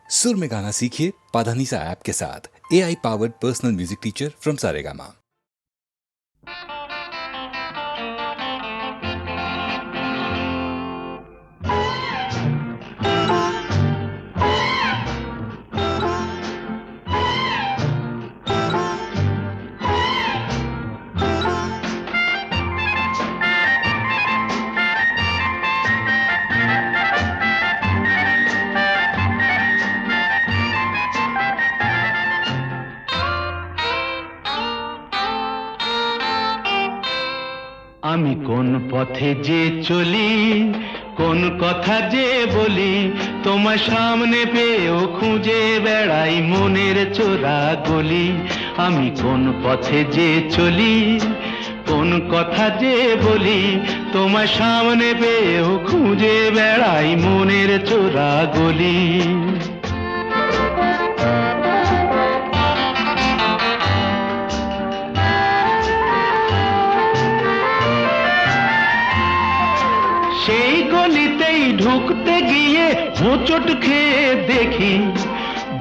सुर में गाना सीखिए पाधानीसा ऐप के साथ। AI powered personal music teacher from Saregama. আমি কোন পথে যে চলি, কোন কথা যে বলি, তোমার সামনে পেয়েও খুঁজে বেড়াই মনের চোরা গলি। আমি কোন পথে যে চলি, কোন কথা যে বলি, তোমার সামনে পেয়েও খুঁজে বেড়াই মনের চোরা গলি। সেই গলিতেই ঢুকতে গিয়ে হোঁচট খেয়ে দেখি,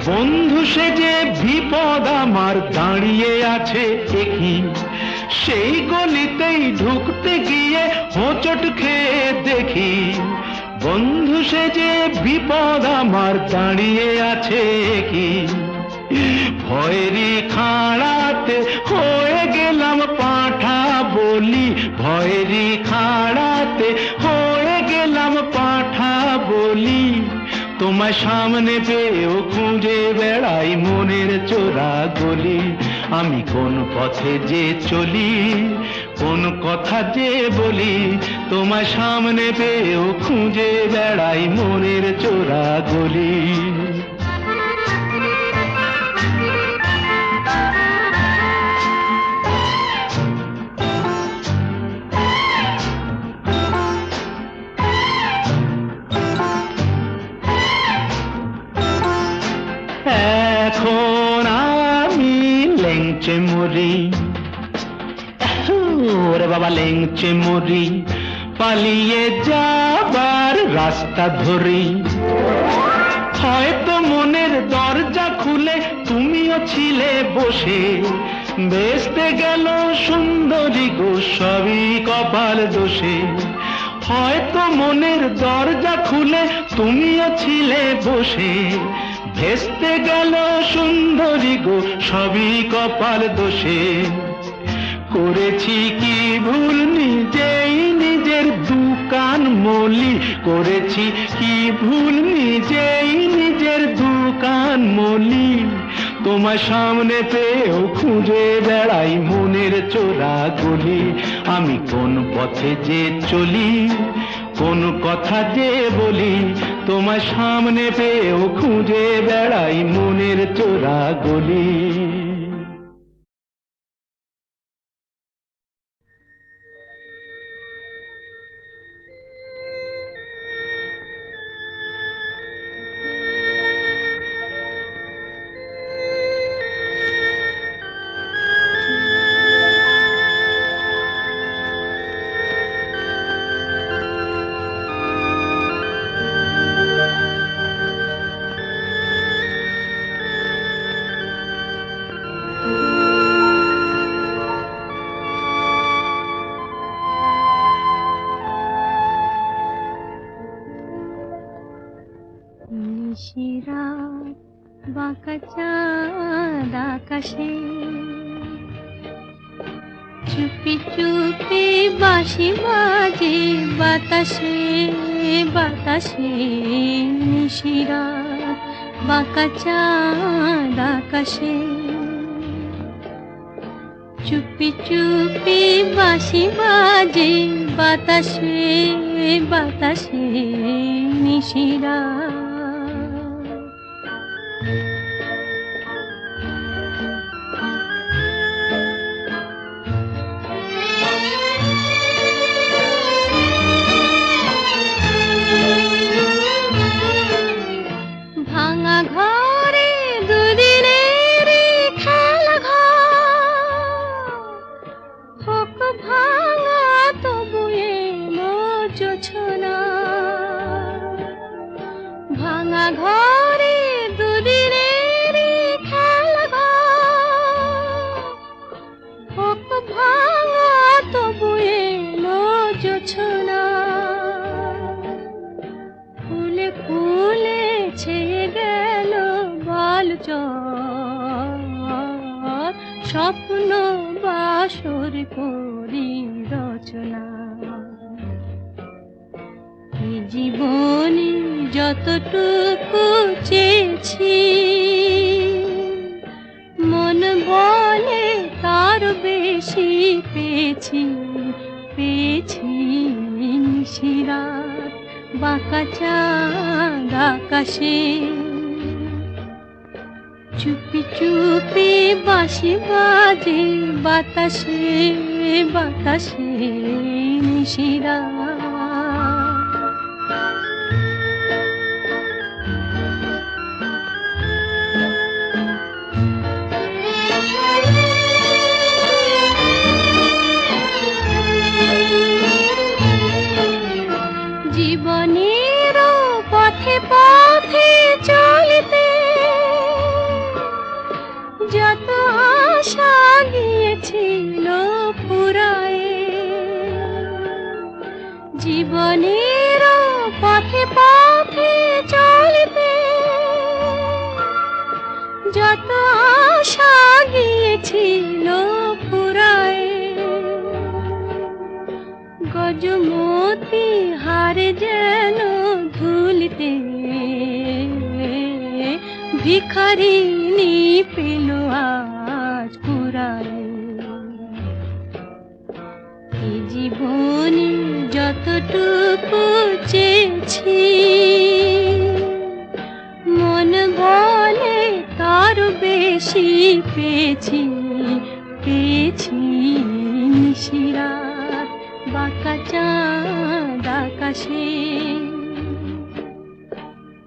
বন্ধু সেজে বিপদ আমার দাঁড়িয়ে আছে একই। সেই গলিতেই ঢুকতে গিয়ে হোঁচট খেয়ে দেখি, বন্ধু সেজে বিপদ আমার দাঁড়িয়ে আছে একই। ভয়েরই খাড়াতে হয়ে গেলাম পাঁঠা বলি, ভয়েরই খাড়াতে হয়ে গেলাম পাঁঠা বলি। তোমার সামনে পেয়েও খুঁজে বেড়াই মনের চোরা গলি। আমি কোন পথে যে চলি, কোন কথা যে বলি, তোমার সামনে পেয়েও খুঁজে বেড়াই মনের চোরা গলি। এখন আমি লেংচে মরি, ওরে বাবা লেংচে মরি, পালিয়ে যাবার রাস্তা ধরি। হয়তো মনের দরজা খুলে তুমিও ছিলে বসে, বেসতে গেল সুন্দরী গো সবই কপাল দোষে। হয়তো মনের দরজা খুলে তুমিও ছিলে বসে, ভেস্তে গেল সুন্দরী গো সবই কপাল দোষে। করেছি কি ভুল নিজেই নিজের দোকান মলি, করেছি কি ভুল নিজেই নিজের দোকান মলি। তোমার সামনে পেয়েও খুঁজে বেড়াই মনের চোরা গলি। আমি কোন পথে যে চলি, কোন কথা যে বলি, তোমার সামনে পেয়েও খুঁজে বেড়াই মনের চোরা গলি। নিশিরাত বাঁকা চাঁদ আকাশে, চুপি চুপি বাঁশি বাজে বাতাসে বাতাসে। নিশিরাত বাঁকা চাঁদ আকাশে, চুপি চুপি বাঁশি বাজে বাতাসে বাতাসে। নিশিরাত ভাঙা ঘরে দুদিনের খেলা ঘর, হোক ভাঙা তবু এলো জোছনা। ভাঙা ঘরে চর স্বপ্ন বাসর করি রচনা। এই জীবনে যতটুকু চেয়েছি মন বলে তার বেশি পেয়েছি, পেয়েছি নিশিরাত বাঁকা চাঁদ আকাশে। চুপি চুপি বাঁশি বাজে বাতাসে বাতাসে নিশিরাত। জীবনের পথে পথে চলতে যত আশা গিয়েছিল ফুরায়ে। জীবনের পথে পথে চলতে যত আশা গিয়েছিল ফুরায়ে। গজমতি হারে যেন ধুলিতে ভিখারিনী পেল আজ কুড়ায়। এই জীবনে যতটুকু চেয়েছি মন বলে তার বেশি পেয়েছি, পেয়েছি নিশিরাত বাঁকা চাঁদ আকাশে।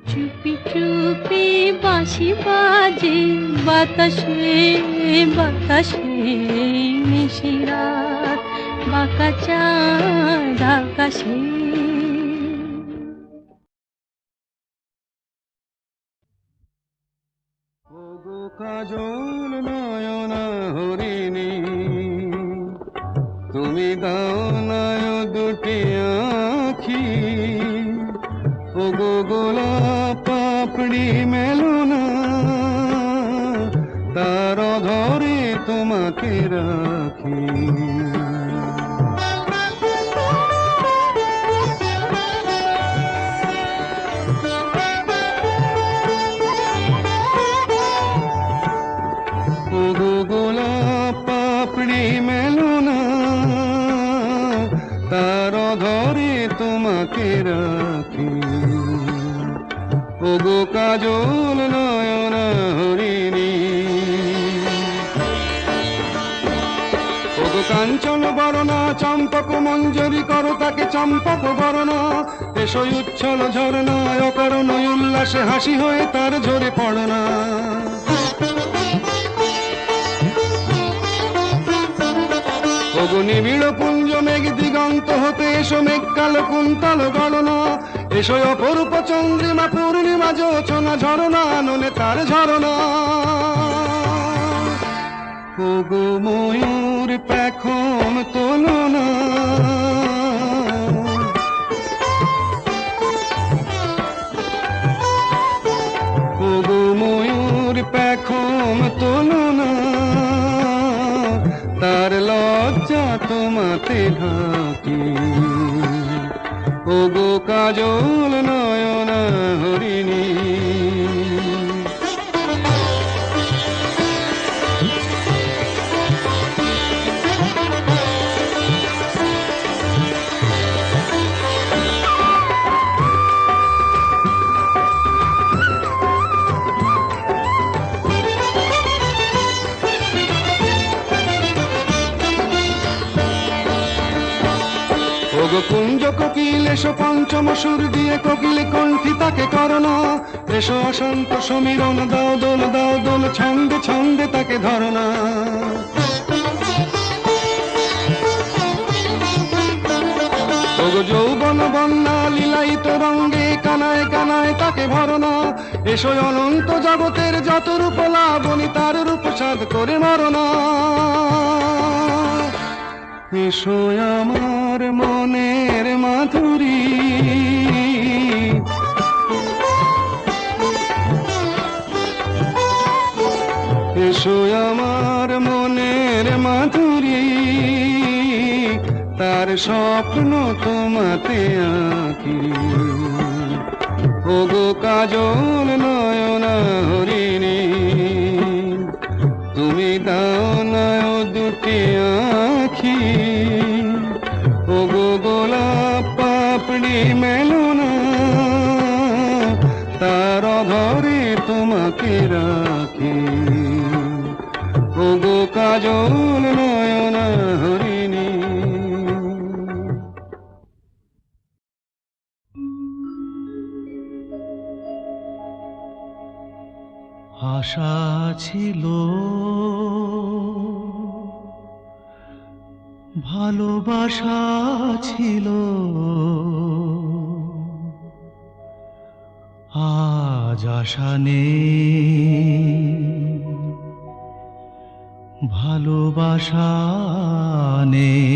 চুপি চুপি বাঁশি বাজে বাতাসে বাতাসে নিশিরাত বাঁকা চাঁদ আকাশে। ওগো কাজল নয়না হরিণী, তুমি দাও নয় দুটি আখি। ওগো গোলাপ পাপড়ি মেলো না, তার ধরে তোমাকে রাখি। ওগো গোলাপ পাপড়ি মেলো না, তার ধরে তোমাকে রাখি। ওগো কাজল নয়না হরিণী, ওগো কাঞ্চন বরণা চম্পক মঞ্জরি করো তাকে চম্পক বরণা। এসো উচ্ছল ঝরনা অকারণ উল্লাসে হাসি হয়ে তার ঝরে পড়না। ওগো নিবিড় পুঞ্জ মেঘ দিগন্ত হতে এসো মেঘ কালো কুন্তল গণনা। এসো অপরূপ চন্দ্রিমা পূর্ণিমা যোচনা ঝরনা ননে তার ঝরনা। ওগো ময়ূর পেখম তোলো না, ওগো ময়ূর পেখম তোলো না, তার লজ্জা তোমাতে ঢাকি। ওগো কাজল নয়না হরিণী, ওগো কুঞ্জ কোকিল এসো পঞ্চম সুর দিয়ে কোকিল কণ্ঠী তাকে করোনা। এসো অশান্ত সমীরণ দাও দোল দাও দোল ছন্দে ছন্দে তাকে ধরনা। ওগো যৌবন বন্যা লীলায়িত রঙ্গে কানায় কানায় তাকে ভরনা। এসো অনন্ত জগতের যত রূপ লাবণী তার রূপ সাধ করে মরনা। এসো আমার মনের মাধুরী, এসো আমার মনের মাধুরী, তার স্বপ্ন তোমাতে আঁকি। ওগো কাজল নয়না হরিণী, তুমি দাও না ও দুটি আঁখি। ওগো গোলাপ পাপড়ি মেলো না, তার ঘরে তোমাকে রাখি। ওগো কাজল নয়না হরিণী। আশা ছিল, ভালোবাসা ছিল, আজ আশা নেই, ভালোবাসা নেই।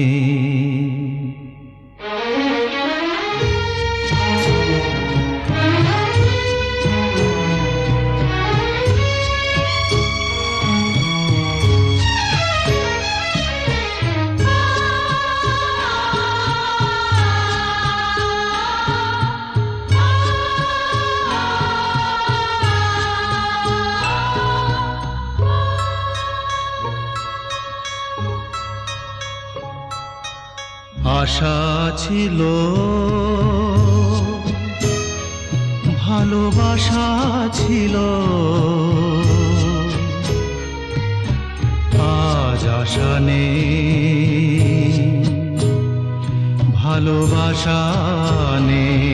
আশা ছিল, ভালোবাসা ছিল, আজ আশা নেই, ভালোবাসা নেই।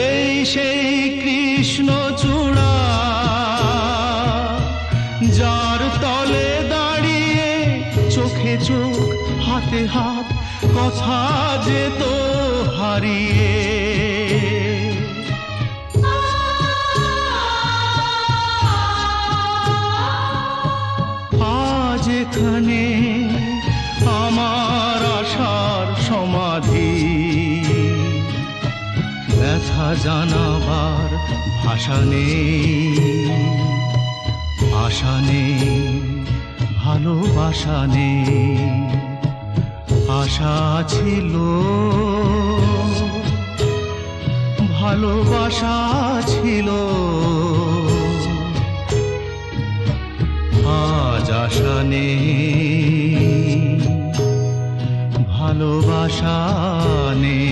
এই সেই কৃষ্ণচূড়া, যার তলে দাঁড়িয়ে চোখে চোখ হাতে হাত কথা যেত হারিয়ে। আজ এখানে আমার আশার সমাধি, ব্যথা জানাবার ভাষা নেই, আশা নেই, ভালোবাসা নেই। আশা ছিল, ভালোবাসা ছিল, আজ আশা নেই, ভালোবাসা নেই।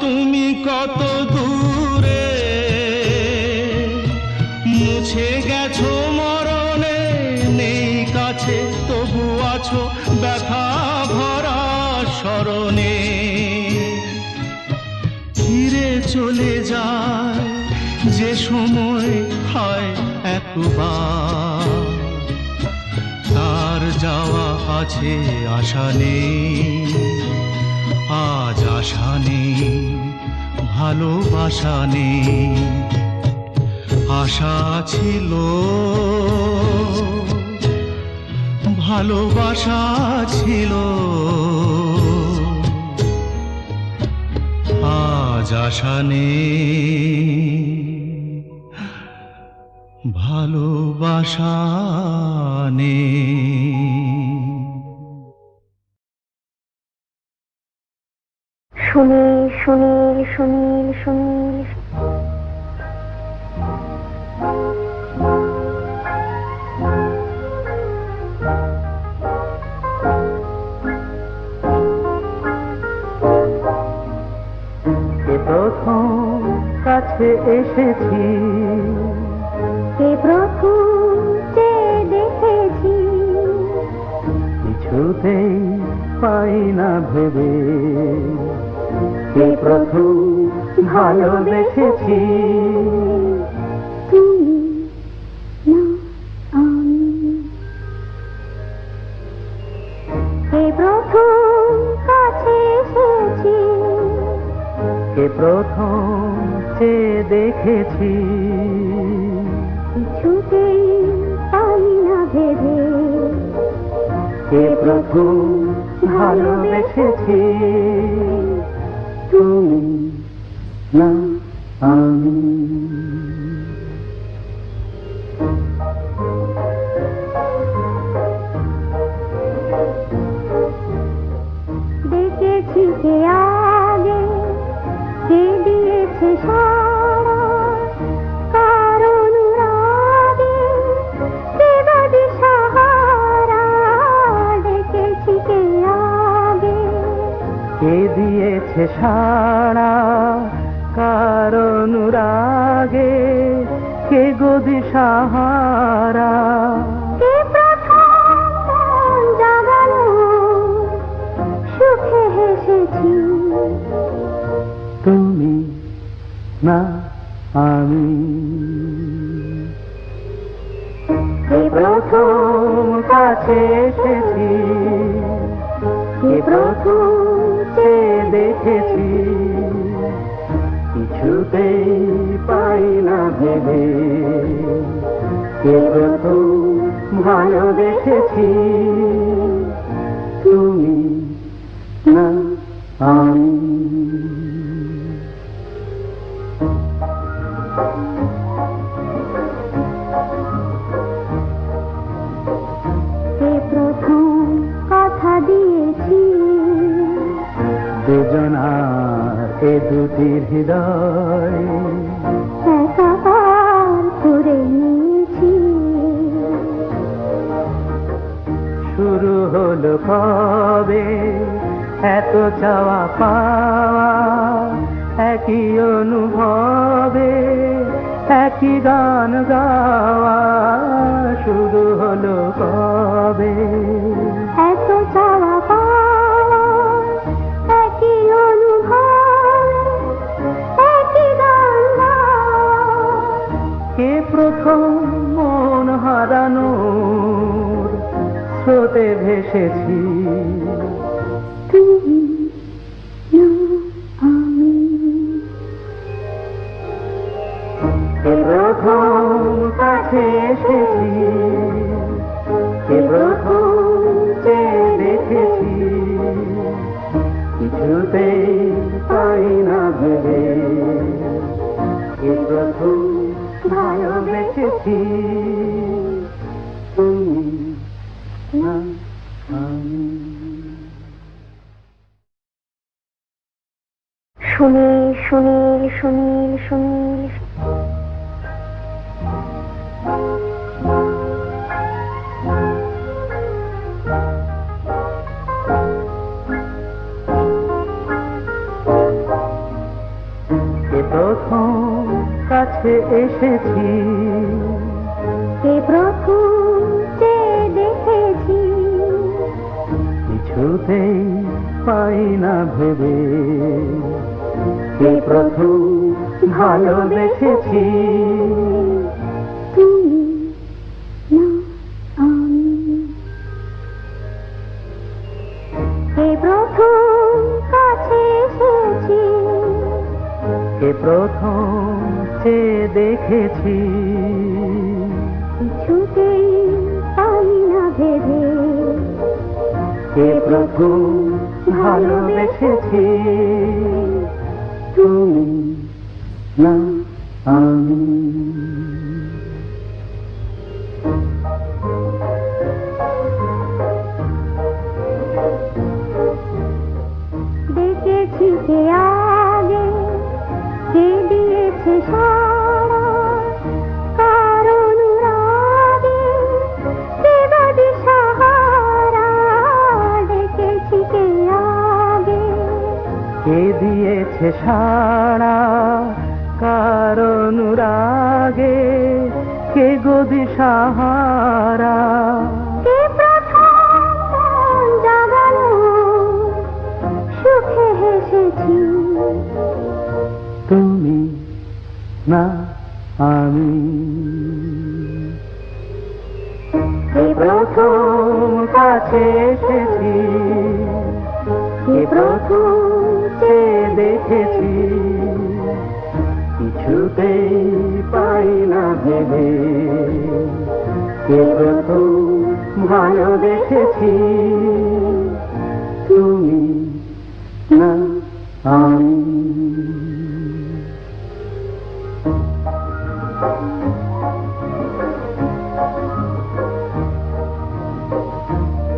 তুমি কত দূরে মুছে গেছো মরণে, নেই কাছে তবু আছো ব্যথা ভরা স্মরণে। ফিরে চলে যায় যে সময় হয় একবার, তার যাওয়া আছে আশা নেই, আজ আশা নেই, ভালোবাসা নেই। আশা ছিল, ভালোবাসা ছিল, আজ আশা নেই, ভালোবাসা নেই। সুনীল সুনীল সুনীল সুনীল, কাছে এসেছি, কে প্রথম চেয়ে দেখেছি, কিছুতেই পাই না ভেবে, কে প্রথম ভালোবেসেছি, তুমি না আমি। কে প্রথম কাছে এসেছি, কে প্রথম চেয়ে দেখেছি, কিছুতেই পাই না ভেবে, কে প্রথম ভালোবেসেছি, তুমি না আমি। দেখেছি কে আগে, কে দিয়েছে সাড়া, কার অনুরাগে, কে বা দিশাহারা। দেখেছি কে আগে, কে দিয়েছে সাড়া, কার অনুরাগে, কে গো দিশাহারা। কে প্রথম মন জাগালো, সুখে হেসেছি, তুমি না আমি। কে প্রথম কাছে এসেছি, কে প্রথম চেয়ে দেখেছি, কিছুতেই পাই না ভেবে, কে প্রথম ভালোবেসেছি, তুমি না আমি। কে প্রথম কথা দিয়েছি, দুজনার এ দুটি হৃদয় একাকার করে নিয়েছি, শুরু হলো কবে এত চাওয়া পাওয়া, একই অনুভবে একই গান গাওয়া, শুরু হলো কবে এত চাওয়া পাওয়া, একই অনুভব, একই গান গাওয়া। কে প্রথম মন হারানোর স্রোতে ভেসেছি, তুমি না আমি। কে প্রথম কাছে এসেছি, কে প্রথম চেয়ে দেখেছি, কিছুতেই পাই না ভেবে, কে প্রথম ভালোবেসেছি, তুমি না আমি। সুনীল সুনীল সুনীল সুনীল, কে প্রথম কাছে এসেছি, কে প্রথম চেয়ে দেখেছি, কিছুতেই পাই না ভেবে, কে প্রথম ভালোবেসেছি, তুমি না আমি। কে প্রথম কাছে এসেছি, কে প্রথম চেয়ে দেখেছি, কিছুতেই পাই না ভেবে, কে প্রথম ভালোবেসেছি, তুমি না আমি। দেখেছি কে আগে, কে দিয়েছে সাড়া, কার অনুরাগে, কে বা দিশাহারা। দেখেছি কে আগে, কে দিয়েছে সাড়া, কার কে গো দিশাহারা? কে প্রথম মন জাগালো, সুখে হেসেছি। তুমি না আমি। কে প্রথম কাছে এসেছি, কে প্রথম চেয়ে দেখেছি, কিছুতেই পাই না ভেবে, কে প্রথম ভালোবেসেছি, তুমি না আমি।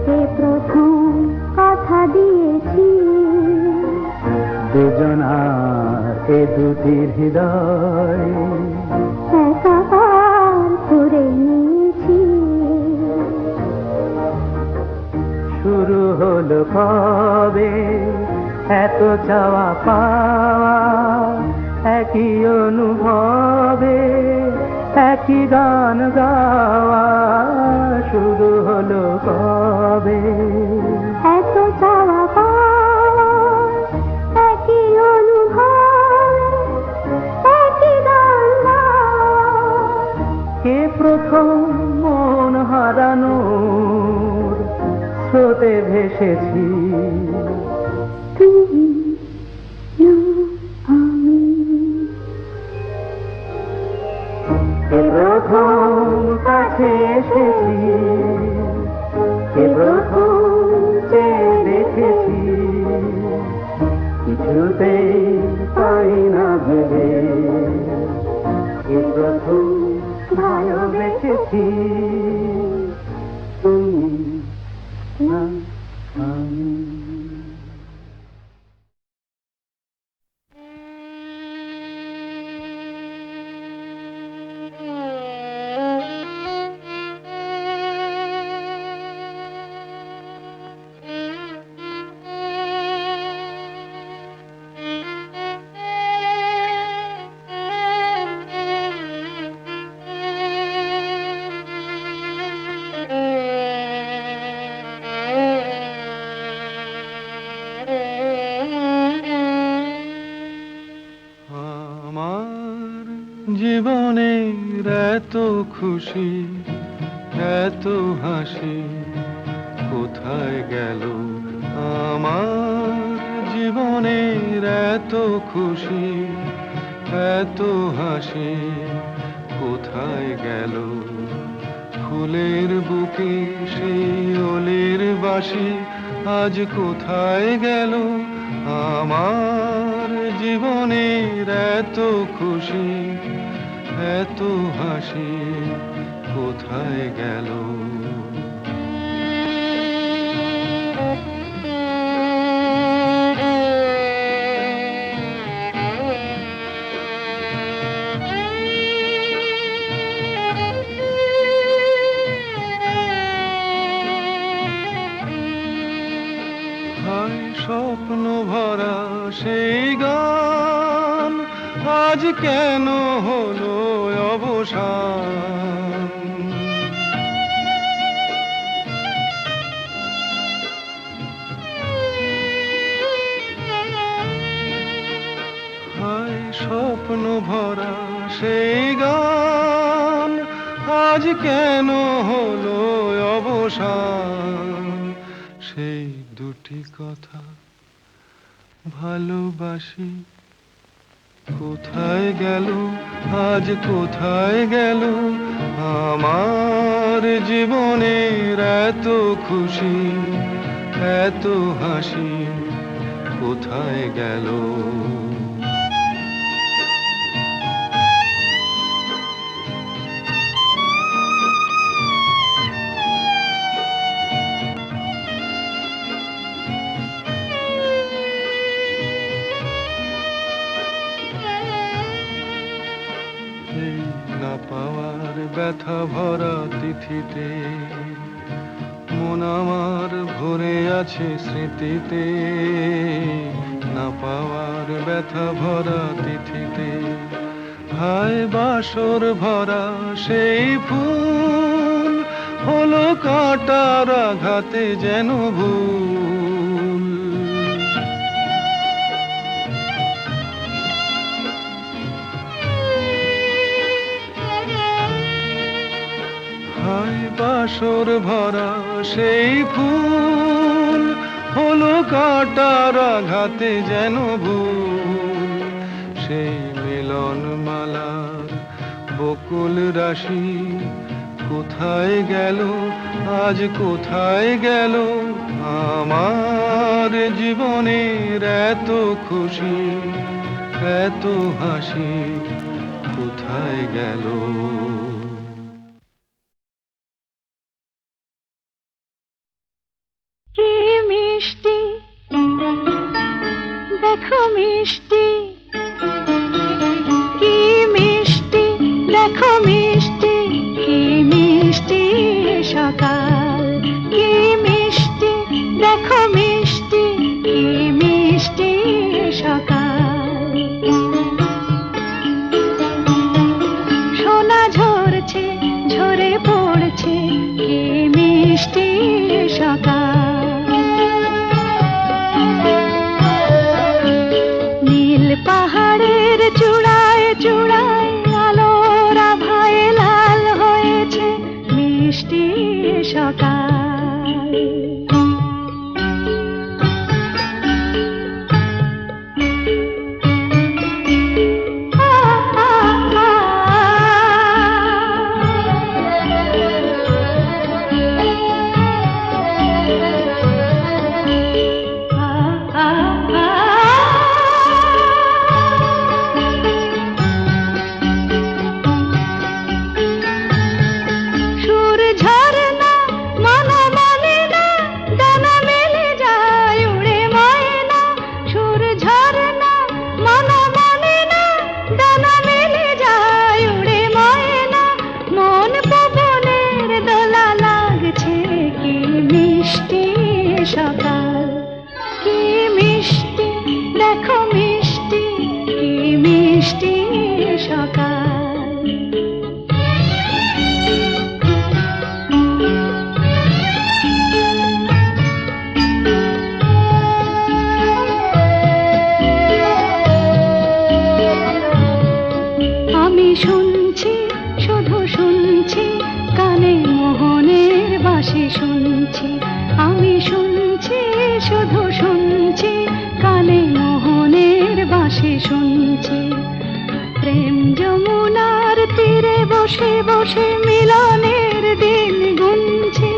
কে প্রথম কথা দিয়েছি, দুজনার এ দুটি হৃদয় একাকার করে নিয়েছি। শুরু হলো কবে এত চাওয়া পাওয়া, একই অনুভবে একই গান গাওয়া, শুরু হলো কবে এত চাওয়া পাওয়া, একই অনুভব, একই গান গাওয়া। কে প্রথম মন হারানোর স্রোতে ভেসেছি, তুমি না আমি। কে প্রথম কাছে এসেছি, কে প্রথম চেয়ে দেখেছি, কিছুতেই পাই না ভেবে, কে প্রথম ভালোবেসেছি, তুমি না আমি। আমার জীবনের এত খুশি, এত হাসি কোথায় গেল? আমার জীবনের এত খুশি, এত হাসি কোথায় গেল? ফুলের বুকে সেই ওলের বাসি আজ কোথায় গেল? আমার জীবনের এত খুশি, এত হাসি কোথায় গেল? হায় স্বপ্ন ভরা সেই গান আজ কেন হলো অবসান? হায় স্বপ্ন ভরা সেই গান আজ কেন হলো অবসান? সেই দুটি কথা ভালোবাসি কোথায় গেল? আজ কোথায় গেল? আমার জীবনের এত খুশি, এত হাসি কোথায় গেল? এই না পাওয়ার ব্যথা ভরা তিথিতে মন আমার ভরে আছে স্মৃতিতে। না পাওয়ার ব্যথা ভরা তিথিতে হায় বাসর ভরা সেই ফুল হলো কাঁটার আঘাতে যেন ভুল। হায় বাসর ভরা সেই ফুল হলো কাঁটার আঘাতে যেন ভুল। সেই মিলন মালার বকুল রাশি কোথায় গেল, আজ কোথায় গেল? আমার জীবনের এত খুশি, এত হাসি কোথায় গেল? কি মিষ্টি দেখো মিষ্টি, কি মিষ্টি দেখো মিষ্টি, কি মিষ্টি সকাল, কি মিষ্টি দেখো মিষ্টি, কি মিষ্টি সকাল। সোনা ঝরছে ঝরে পড়ছে, কি মিষ্টি সকাল। নীল পাহাড়ের চূড়ায় চূড়ায় আলোর আভায় লাল হয়েছে মিষ্টি সকাল। সুর ঝরনা মন মানে না, ডানা মেলে যায় উড়ে ময়না। সুর ঝরনা মন মানে না, ডানা মেলে যায় উড়ে ময়না। মন পবনের দোলা লাগছে, কি মিষ্টি সকাল, কি মিষ্টি দেখো মিষ্টি, কি মিষ্টি সকাল। আমি শুনছি শুধু শুনছি, কানে মোহনের বাঁশি শুনছি। আমি শুনছি শুধু শুনছি, কানে মোহনের বাঁশি শুনছি। প্রেম যমুনার তীরে বসে বসে মিলনের দিন গুনছি।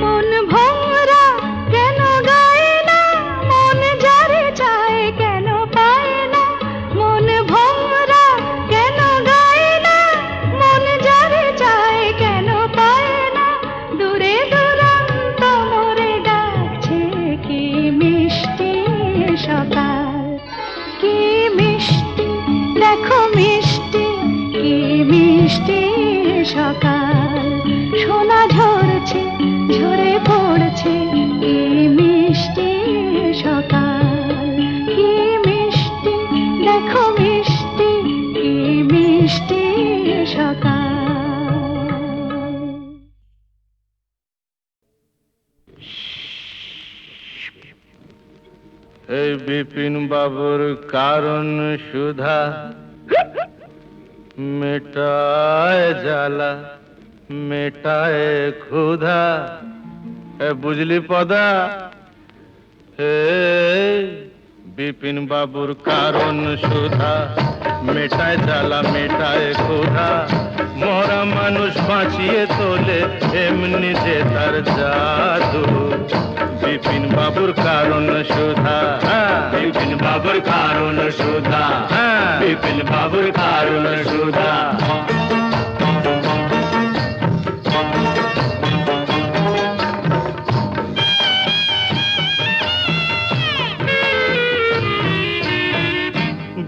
মন ভোরা কেন গায় না, মন যারে চায় কেন পায় না। মন ভোরা কেন গায় না, মন যারে চায় কেন পায় না। দূরে দূরান্ত মোরে ডাকছে, কি মিষ্টি সকাল, কি মিষ্টি দেখো মিষ্টি, কি মিষ্টি সকাল। সোনা ঝরছে ঝরে পড়ছে, কি মিষ্টি সকাল, কি মিষ্টি দেখো মিষ্টি, কি মিষ্টি সকাল। এই বিপিন বাবুর কারণ সুধা মেটায় জ্বালা মেটায় ক্ষুধা। বুঝলি পদা? হে বিপিন বাবুর কারণ সুধা মেটায় জ্বালা মেটায় ক্ষুধা। মরা মানুষ বাঁচিয়ে তোলে এমনি যে তার জাদু। বিপিন বাবুর কারণ সুধা, বিপিন বাবুর কারণ সুধা, বিপিন বাবুর কারণ সুধা।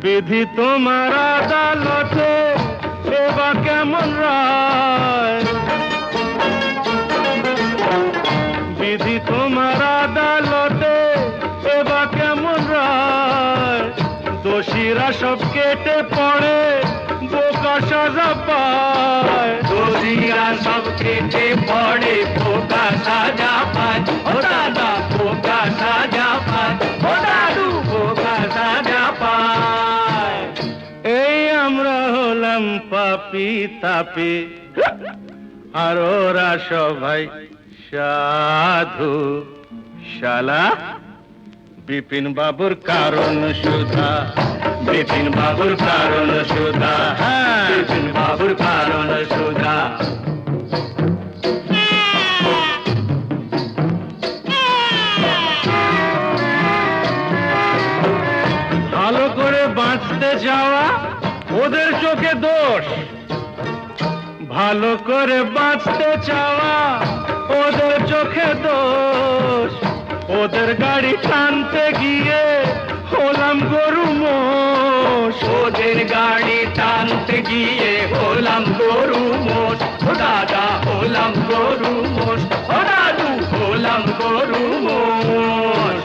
বিধি তোমার আদালতে এবার কেমন রায়? বিধি তোমার আদালতে দোষীরা সব কেটে পড়ে বোকা সাজা পায়, দোষীরা সব কেটে পড়ে বোকা সাজা পায়, ও দাদা বোকা সাজা পায়, ও দাদু বোকা সাজা পায়। এই আমরা হলাম পাপি তাপি, আর ওরা সবাই সাধু। শালা বিপিন বাবুর কারণ সুধা, বিপিন বাবুর কারণ সুধা, হ্যাঁ বিপিন বাবুর কারণ সুধা। ভালো করে বাঁচতে যাওয়া ওদের চোখে দোষ, ভালো করে বাঁচতে চাওয়া ওদের চোখে দোষ। ওদের গাড়ি টানতে গিয়ে হলাম গরু মোষ, ওদের গাড়ি টানতে গিয়ে হলাম গরু মোষ, ও দাদা হলাম গরু মোষ, ও দাদু হলাম গরু মোষ।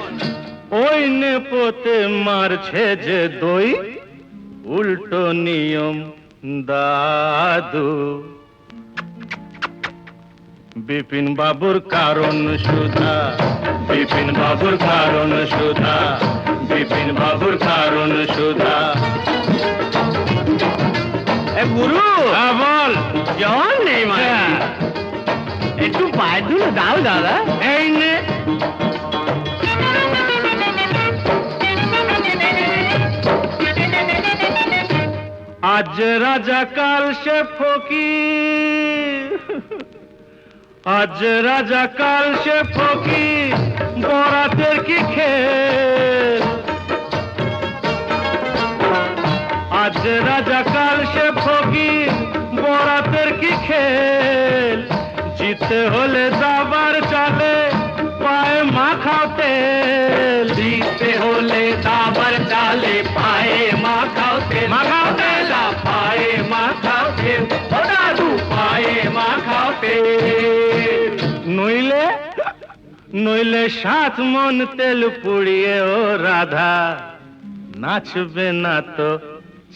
ওই নেপোতে মারছে যে দই, উল্টো নিয়ম দাদু। বিপিন বাবুর কারণ সুধা, বিপিন বাবুর কারণ সুধা, বিপিন বাবুর কারণ সুধা। গুরু বল, জন নেই মানে একটু পায়ে ধুলো দাও দাদা। এই নে আজ রাজা কাল সে ফকির, আজ রাজা কাল সে ফকির, বরাতের কি খেল। আজ রাজা কাল সে ফকির, বরাতের কি খেল। জিতে হলে দাবার চালে পায়ে মাখাও তেল, জিতে হলে দাবার চালে পায়ে মাখাও তেল, মাখাও তেল পায়ে মাখাও তেল, ও দাদু পায়ে মাখাও তেল। নইলে নইলে 7 মন তেল পুড়িয়ে ও রাধা নাচবে না তো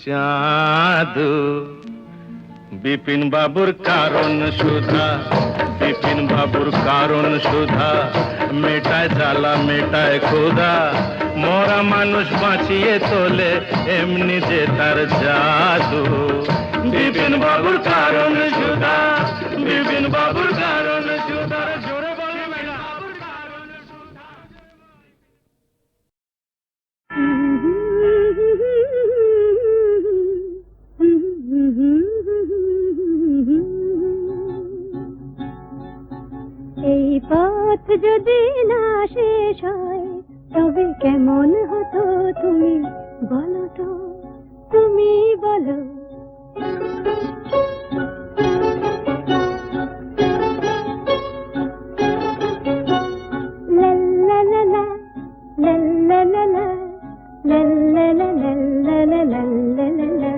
চাঁদু। বিপিন বাবুর কারণ সুধা, বিপিন বাবুর কারণ সুধা, মেটায় জ্বালা মেটায় ক্ষুধা, মরা মানুষ বাঁচিয়ে তোলে এমনি যে তার জাদু। বিপিন বাবুর কারণ সুধা, বিপিন বাবুর কারণ সুধা, জোরে বলে মেলা বাবুর কারণ সুধা। এই পথ যদি না শেষ হয় তবে কেমন হতো তুমি বলো তো, তুমি বলো। লা লা লা লা, লা লা লা লা, লা লা লা লা, লা লা লা লা লা।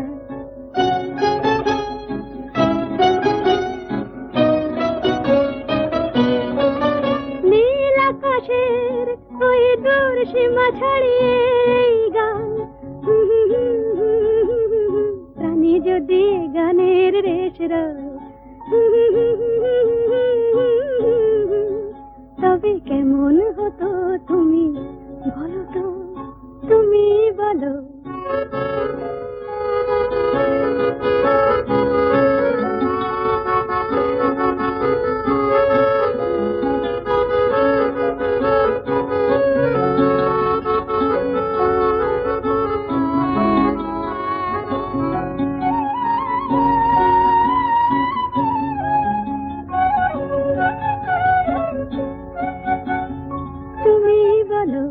নীল আকাশের ওই দূর সীমা ছাড়িয়ে এই গান, প্রাণী যদি গানের রেশ রয়, তবে কেমন হতো তুমি বলো তো, তুমি বলো। তুমি বলো।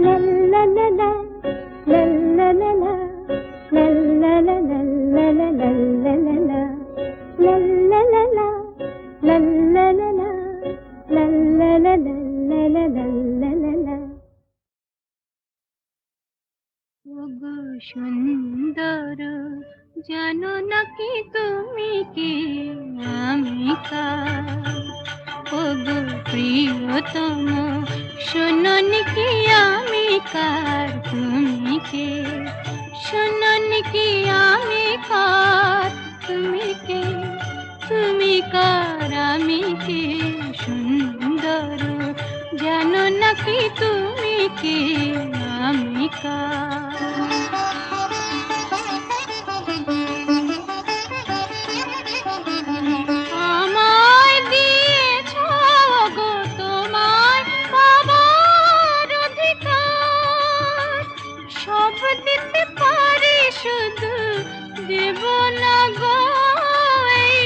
লা লা লা লা, লা লা লা লা, লা লা লা লা, লা লা লা লা লা লা, লা লা লা লা, লা লা লা লা, লা লা লা লা, লা লা লা লা লা লা। ওগো সুন্দর, জানো নাকি তুমি কি আমি কার? ওগো প্রিয়তম শোনোনি কি আমি কার তুমি কে শোনোনি কি আমি কার তুমি কে তুমি কার আমি কে সুন্দর জানো না কি তুমি কে আমি কার আমায় দিয়েছ গো তোমার বাবার অধিকার সব দিতে পারি শুধু দেব না গো এই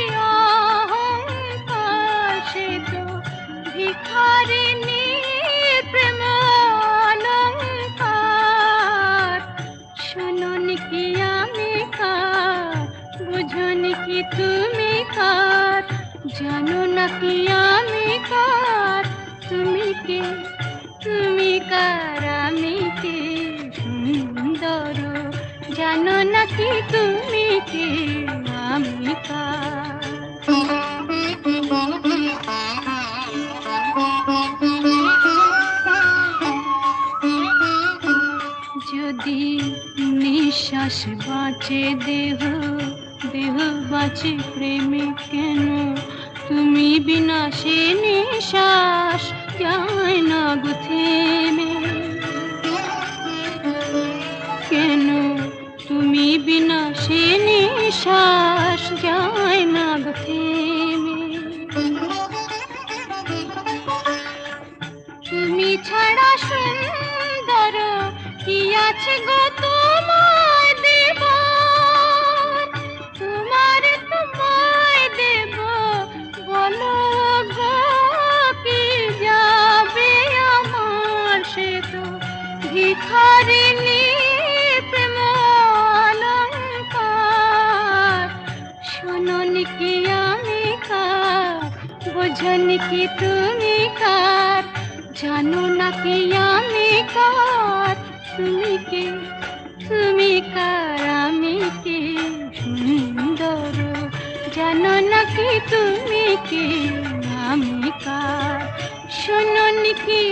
অহংকার সে তো ভিখারিনী প্রেম অলংকার শোনোনি কি আমি কার বুঝোনি কি তুমি কার জানো না কি আমি কার তুমি কে তুমি কার আমি কে সুন্দর জানো না কি তুমি কে আমি কার যদি নিঃশ্বাস বাঁচে দেহ দেহ বাঁচে প্রেমে কেন তুমি বিনা সে নিঃশ্বাস যায় না গো থেমে কেন তুমি বিনা সে নিঃশ্বাস যায় না গো থেমে তুমি ছাড়া সুন্দর কি আছে গো তোমায় দেব তোমায় দেব বলো গো কি যাবে আমার সে তো ভিখারিনী প্রেম অলংকার শোনোনি কি আমি কার বোঝনি কি তুমি কার জানো না কি আমি কার তুমি কে তুমি কার আমি কে সুন্দর জানো না কি তুমি কে আমি কার শোনোনি কি